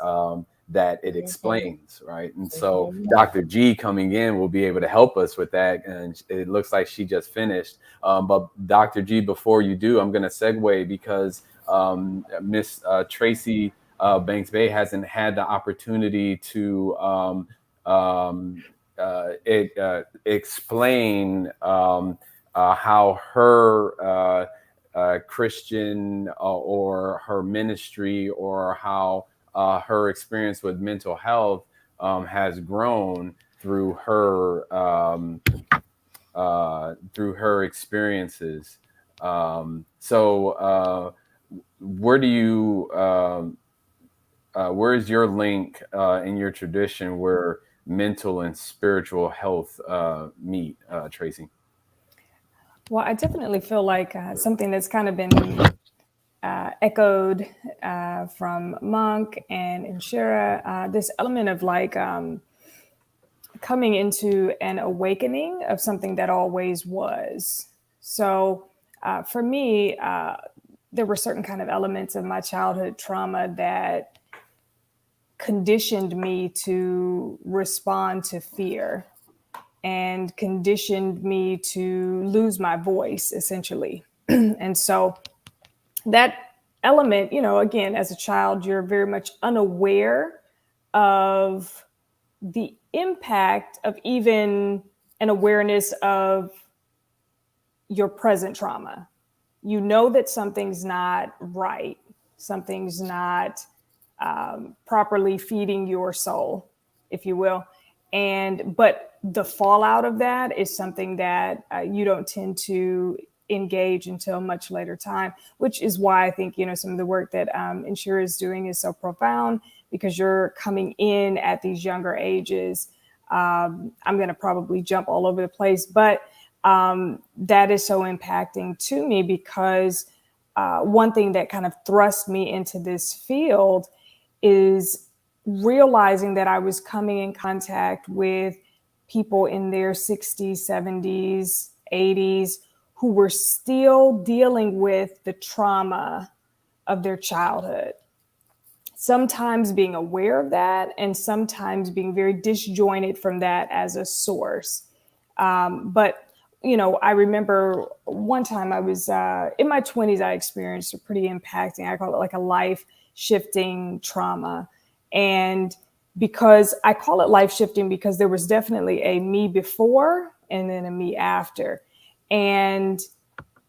that it explains, right? And so Dr. G coming in will be able to help us with that, and it looks like she just finished. But Dr. G, before you do, I'm going to segue because Miss Tracy Banks-Bay hasn't had the opportunity to explain how her Christian or her ministry, or how her experience with mental health has grown through her experiences. So where do you where is your link in your tradition where mental and spiritual health meet, Tracy? Well, I definitely feel like something that's kind of been echoed from Monk and Inshira, this element of like coming into an awakening of something that always was. So for me, there were certain kind of elements of my childhood trauma that conditioned me to respond to fear and conditioned me to lose my voice, essentially. And so that element, again, as a child, you're very much unaware of the impact of even an awareness of your present trauma. You know that something's not right, something's not properly feeding your soul, if you will. But the fallout of that is something that you don't tend to engage until much later time, which is why I think, some of the work that Inshira is doing is so profound, because you're coming in at these younger ages. I'm going to probably jump all over the place, but that is so impacting to me, because one thing that kind of thrust me into this field is realizing that I was coming in contact with people in their 60s, 70s, 80s, who were still dealing with the trauma of their childhood. Sometimes being aware of that, and sometimes being very disjointed from that as a source. But I remember one time I was in my 20s, I experienced a pretty impacting, I call it like a life shifting trauma. And because I call it life shifting, because there was definitely a me before and then a me after, and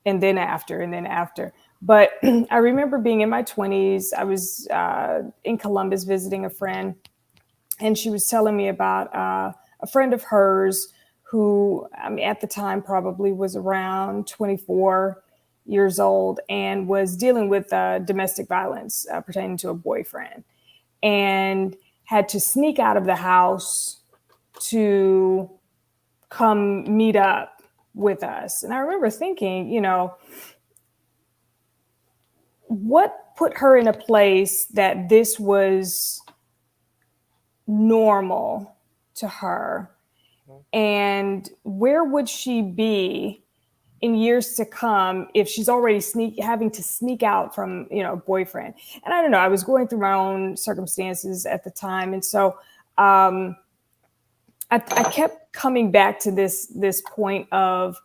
then after, and then after. But I remember being in my 20s. I was in Columbus visiting a friend, and she was telling me about a friend of hers who, at the time probably was around 24 years old, and was dealing with domestic violence pertaining to a boyfriend, and had to sneak out of the house to come meet up with us. And I remember thinking, what put her in a place that this was normal to her? And where would she be in years to come if she's already having to sneak out from, a boyfriend? And I don't know, I was going through my own circumstances at the time. And so I kept coming back to this point of,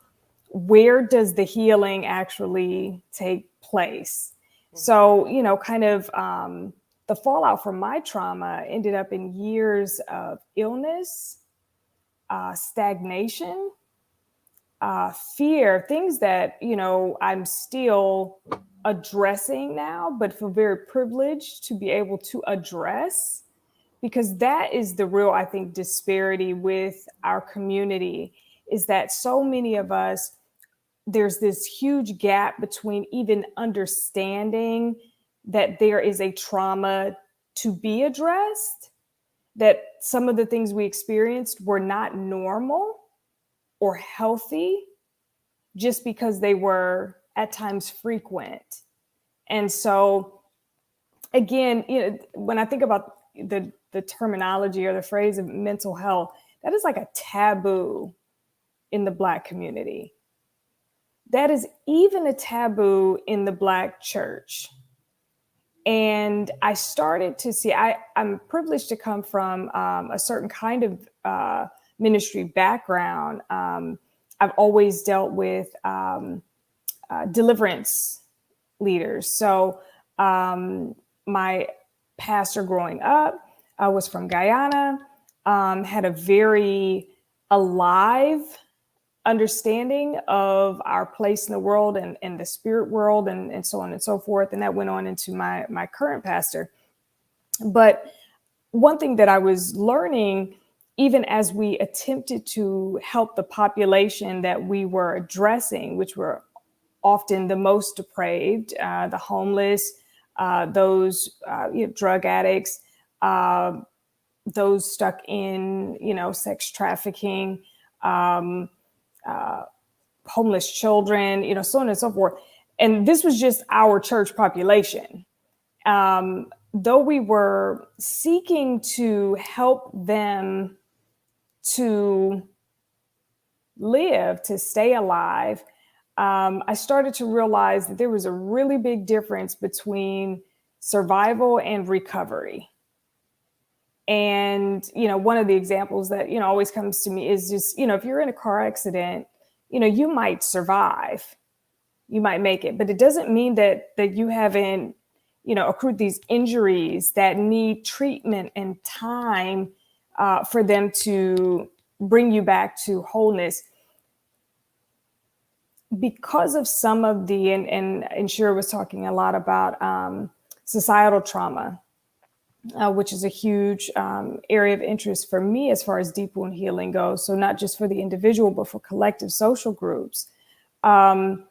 where does the healing actually take place? So, kind of the fallout from my trauma ended up in years of illness, stagnation, fear, things that, I'm still addressing now, but feel very privileged to be able to address, because that is the real, I think, disparity with our community, is that so many of us, there's this huge gap between even understanding that there is a trauma to be addressed, that some of the things we experienced were not normal or healthy just because they were at times frequent. And so again, when I think about the terminology or the phrase of mental health, that is like a taboo in the Black community. That is even a taboo in the Black church. And I started to see, I'm privileged to come from a certain kind of ministry background. I've always dealt with deliverance leaders. So my pastor growing up was from Guyana, had a very alive understanding of our place in the world and the spirit world and so on and so forth. And that went on into my current pastor. But one thing that I was learning, even as we attempted to help the population that we were addressing, which were often the most depraved, the homeless, those drug addicts, those stuck in sex trafficking, homeless children, so on and so forth. And this was just our church population. Though we were seeking to help them to live, to stay alive, I started to realize that there was a really big difference between survival and recovery. And, one of the examples that, always comes to me is just, if you're in a car accident, you might survive, you might make it, but it doesn't mean that you haven't, accrued these injuries that need treatment and time for them to bring you back to wholeness. Because of some of the, and Shira was talking a lot about societal trauma, which is a huge area of interest for me as far as deep wound healing goes. So not just for the individual, but for collective social groups. The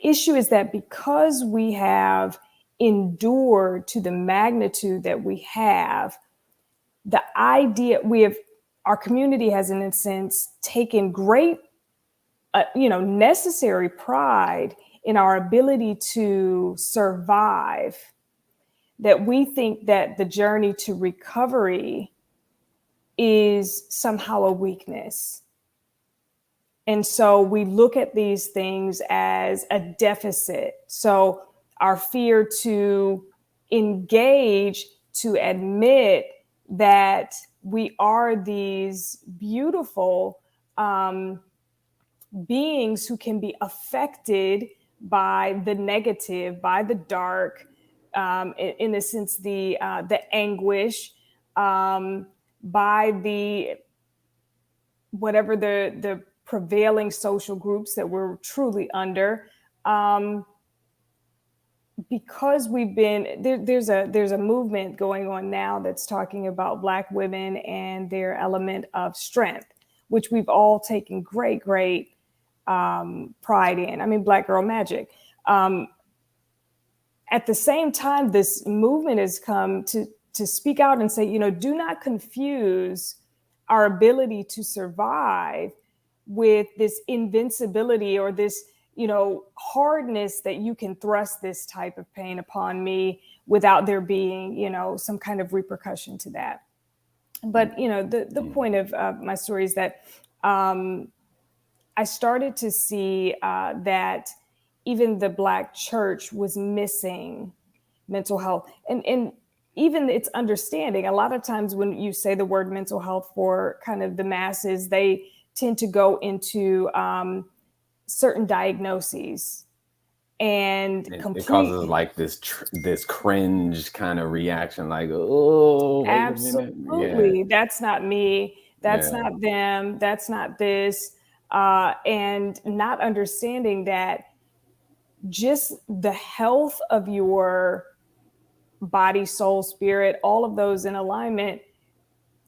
issue is that because we have endured to the magnitude that we have, the idea our community has in a sense taken great, necessary pride in our ability to survive, that we think that the journey to recovery is somehow a weakness. And so we look at these things as a deficit. So our fear to engage, to admit that we are these beautiful beings who can be affected by the negative, by the dark, in a sense, the anguish, by the whatever the prevailing social groups that we're truly under, because we've been there's a movement going on now that's talking about Black women and their element of strength, which we've all taken great pride in. I mean, Black girl magic. At the same time, this movement has come to speak out and say, do not confuse our ability to survive with this invincibility or this, hardness that you can thrust this type of pain upon me without there being, some kind of repercussion to that. But, the point of my story is that I started to see that even the Black church was missing mental health. And even its understanding, a lot of times when you say the word mental health for kind of the masses, they tend to go into certain diagnoses. And it causes like this cringe kind of reaction, like, oh, wait absolutely. a minute. Yeah. That's not me. That's not them. That's not this. And not understanding that just the health of your body, soul, spirit, all of those in alignment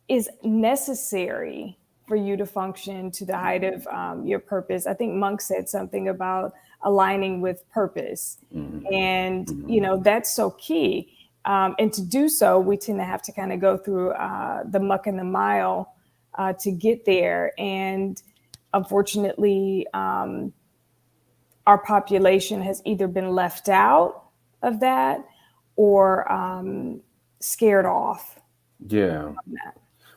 is necessary for you to function to the height of your purpose. I think Monk said something about aligning with purpose. And, that's so key. And to do so, we tend to have to kind of go through the muck and the mile to get there. And unfortunately, our population has either been left out of that, or scared off. Yeah.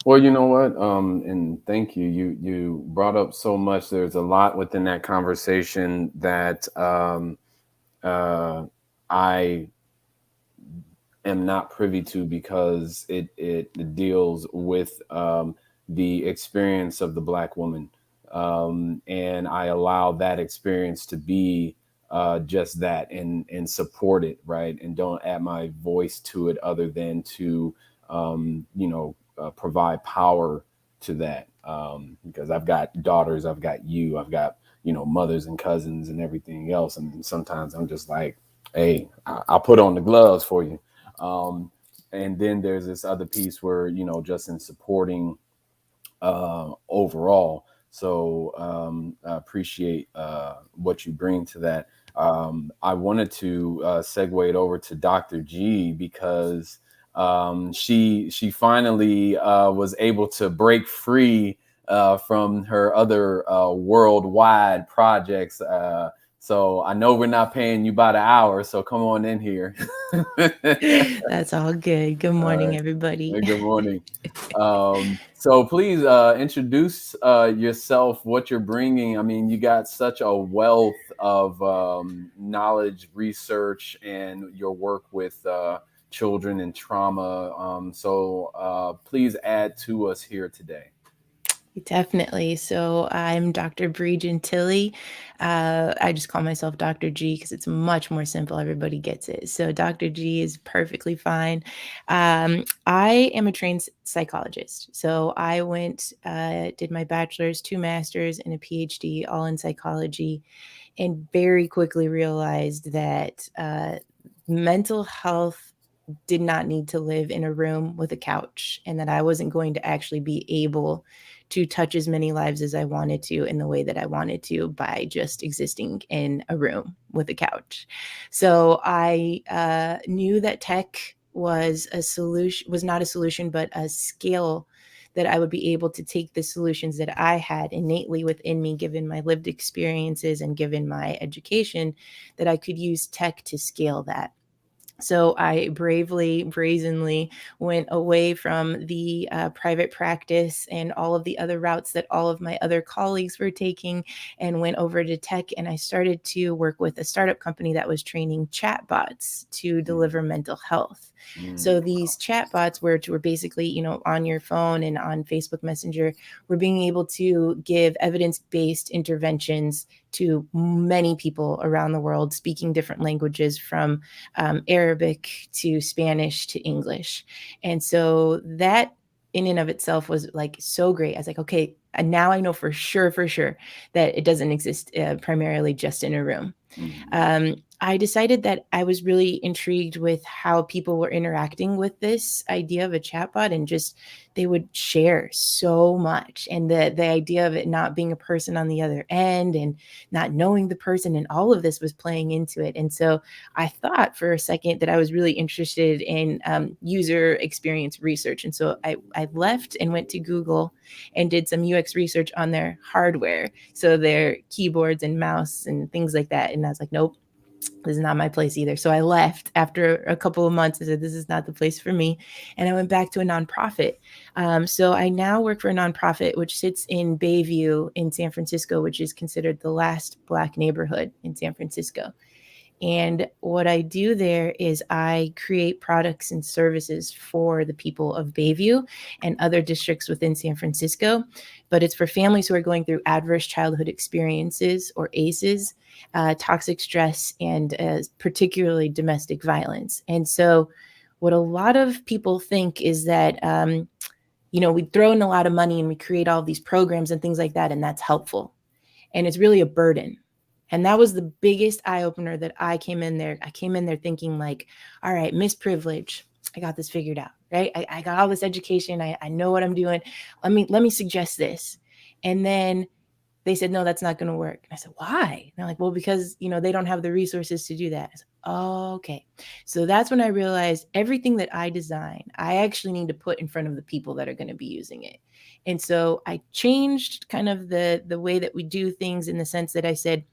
Well, you know what? And thank you. You brought up so much. There's a lot within that conversation that I am not privy to, because it deals with the experience of the Black woman, and I allow that experience to be just that, and support it, right, and don't add my voice to it other than to provide power to that, because I've got daughters, I've got I've got mothers and cousins and everything else, and sometimes I'm just like, hey, I'll put on the gloves for you. And then there's this other piece where, just in supporting overall. So I appreciate what you bring to that. I wanted to segue it over to Dr. G, because she finally was able to break free from her other worldwide projects. So I know we're not paying you by the hour, so come on in here. That's all good. Good morning, everybody. Good morning. So please introduce yourself, what you're bringing. I mean, you got such a wealth of knowledge, research, and your work with children and trauma. So please add to us here today. Definitely. So I'm Dr. Bree Gentili. I just call myself Dr. G because it's much more simple. Everybody gets it. So Dr. G is perfectly fine. I am a trained psychologist. So I went, did my bachelor's, 2 masters, and a PhD, all in psychology, and very quickly realized that mental health did not need to live in a room with a couch, and that I wasn't going to actually be able to touch as many lives as I wanted to in the way that I wanted to by just existing in a room with a couch. So I knew that tech was not a solution, but a skill that I would be able to take the solutions that I had innately within me, given my lived experiences and given my education, that I could use tech to scale that. So I brazenly went away from the private practice and all of the other routes that all of my other colleagues were taking, and went over to tech. And I started to work with a startup company that was training chatbots to deliver mental health. So these chatbots were basically, on your phone and on Facebook Messenger, were being able to give evidence-based interventions to many people around the world, speaking different languages, from Arabic to Spanish to English. And so that in and of itself was like so great. I was like, okay, and now I know for sure that it doesn't exist primarily just in a room. I decided that I was really intrigued with how people were interacting with this idea of a chatbot, and just they would share so much, and the idea of it not being a person on the other end and not knowing the person, and all of this was playing into it. And so I thought for a second that I was really interested in user experience research. And so I left and went to Google and did some UX research on their hardware, so their keyboards and mouse and things like that. And I was like, nope, this is not my place either. So I left after a couple of months. I said, this is not the place for me. And I went back to a nonprofit. So I now work for a nonprofit which sits in Bayview in San Francisco, which is considered the last Black neighborhood in San Francisco. And what I do there is I create products and services for the people of Bayview and other districts within San Francisco. But it's for families who are going through adverse childhood experiences, or ACEs, toxic stress, and particularly domestic violence. And so what a lot of people think is that, we throw in a lot of money and we create all these programs and things like that, and that's helpful. And it's really a burden. And that was the biggest eye opener that I came in there thinking like, all right, Miss Privilege, I got this figured out, right? I got all this education. I know what I'm doing. Let me suggest this. And then they said, no, that's not going to work. And I said, why? And they're like, well, because, they don't have the resources to do that. I said, oh, okay. So that's when I realized everything that I design, I actually need to put in front of the people that are going to be using it. And so I changed kind of the way that we do things, in the sense that I said,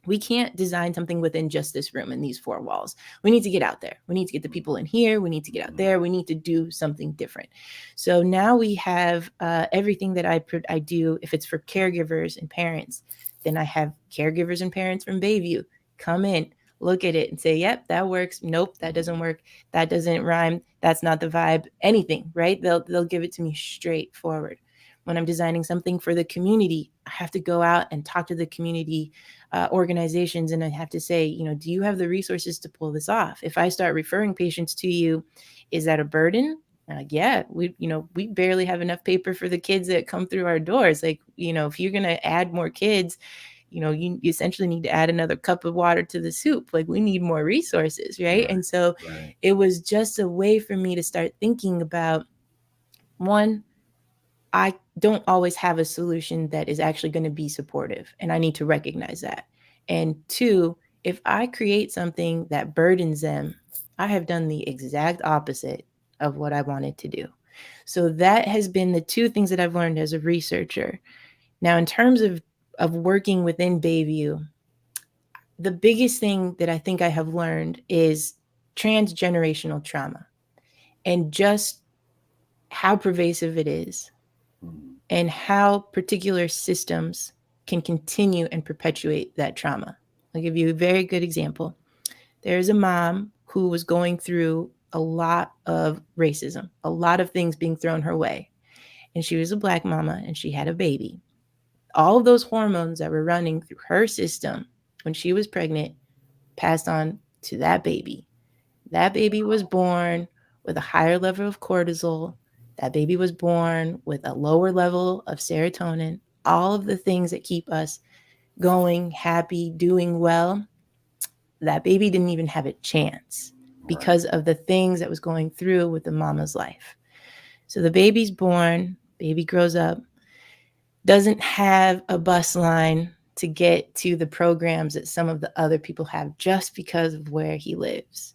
We can't design something within just this room and these four walls. We need to get out there. We need to get the people in here. We need to get out there. We need to do something different. So now we have everything that I do. If it's for caregivers and parents, then I have caregivers and parents from Bayview come in, look at it and say, yep, that works. Nope, that doesn't work. That doesn't rhyme. That's not the vibe. Anything, right? They'll give it to me straightforward. When I'm designing something for the community, I have to go out and talk to the community organizations, and I have to say, do you have the resources to pull this off? If I start referring patients to you, is that a burden? Yeah, we barely have enough paper for the kids that come through our doors. Like, if you're going to add more kids, you essentially need to add another cup of water to the soup. Like, we need more resources, right? And so it was just a way for me to start thinking about, one, I don't always have a solution that is actually going to be supportive, and I need to recognize that. And two, if I create something that burdens them, I have done the exact opposite of what I wanted to do. So that has been the two things that I've learned as a researcher. Now, in terms of working within Bayview, the biggest thing that I think I have learned is transgenerational trauma and just how pervasive it is, and how particular systems can continue and perpetuate that trauma. I'll give you a very good example. There's a mom who was going through a lot of racism, a lot of things being thrown her way. And she was a Black mama and she had a baby. All of those hormones that were running through her system when she was pregnant passed on to that baby. That baby was born with a higher level of cortisol. That baby was born with a lower level of serotonin. All of the things that keep us going, happy, doing well. That baby didn't even have a chance because of the things that was going through with the mama's life. So the baby's born, baby grows up, doesn't have a bus line to get to the programs that some of the other people have just because of where he lives.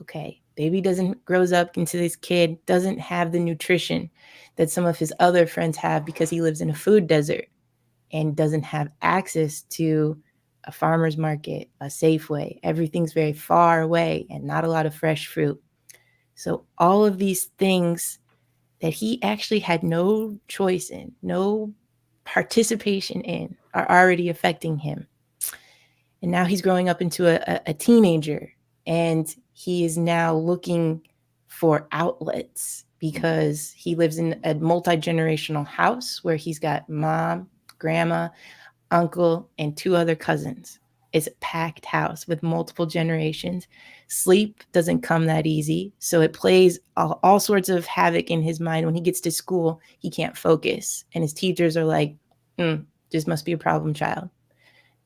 Okay, baby grows up into this kid, doesn't have the nutrition that some of his other friends have because he lives in a food desert and doesn't have access to a farmer's market, a Safeway. Everything's very far away and not a lot of fresh fruit. So all of these things that he actually had no choice in, no participation in, are already affecting him. And now he's growing up into a teenager, and he is now looking for outlets because he lives in a multi-generational house where he's got mom, grandma, uncle, and two other cousins. It's a packed house with multiple generations. Sleep doesn't come that easy. So it plays all sorts of havoc in his mind. When he gets to school, he can't focus. And his teachers are like, this must be a problem child.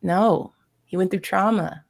No, he went through trauma.